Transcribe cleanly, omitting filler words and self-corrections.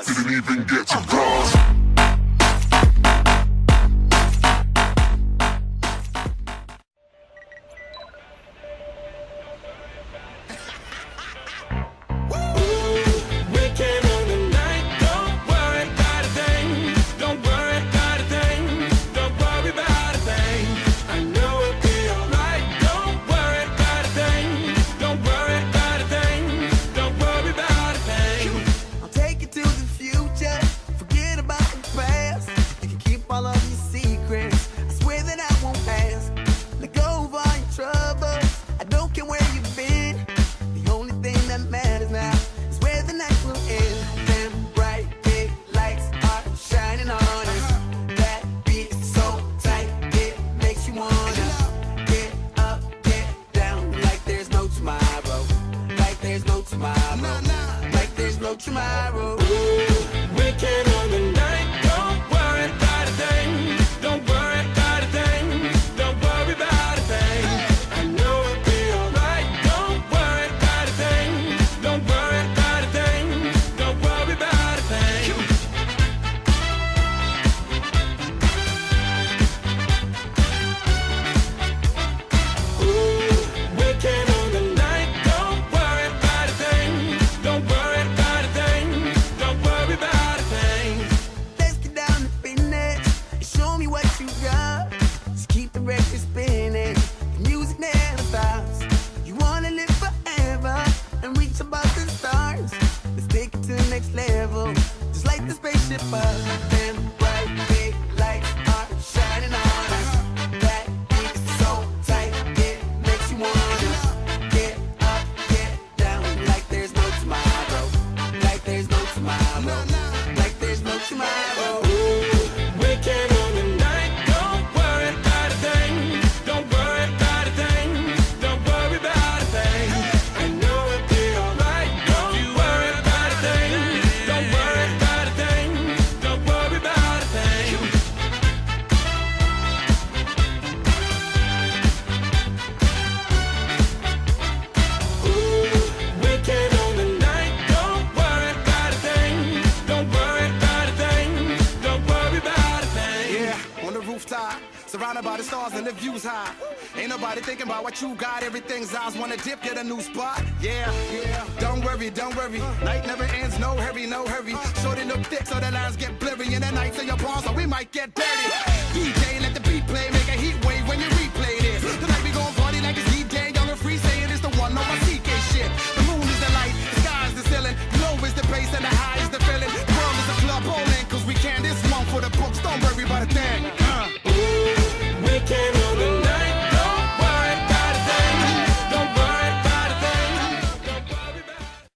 Didn't even get to cross. Tomorrow, weekend on the night. Don't worry about a thing. Don't worry about a thing. Don't worry about a thing. I know it'll be alright. Don't worry about a thing. Don't worry about a thing. Don't worry about a thing. Weekend on the night. Don't worry about a thing. Don't worry about a thing. Don't worry about a thing. Let's get down to business and show me what you got. Just keep the record spinning, the music never stops. You wanna live forever and reach above the stars. Let's take it to the next level, just like the spaceship up. Them bright big lights are shining on us. That beat is so tight, it makes you wanna get up, get down, like there's no tomorrow. Like there's no tomorrow. Like there's no tomorrow. Weekend on the night. Don't worry about a thing. Don't worry about a thing. Don't worry about a thing. I know it'll be alright. Don't you worry about a thing. Don't worry about a thing. Don't worry about a thing. Weekend on the night. Don't worry about a thing. Don't worry about a thing. Don't worry about a thing. Yeah, on the rooftop, surrounded by the stars and the views high. Ain't nobody thinking about what you got. Everything's eyes wanna dip, get a new spot. Yeah, yeah. Don't worry, don't worry. Night never ends, no hurry, no hurry. Shorty look thick, so the lines get blurry. And the nights in your palms, so we might get dirty. DJ, let the beat play, make a heat wave when you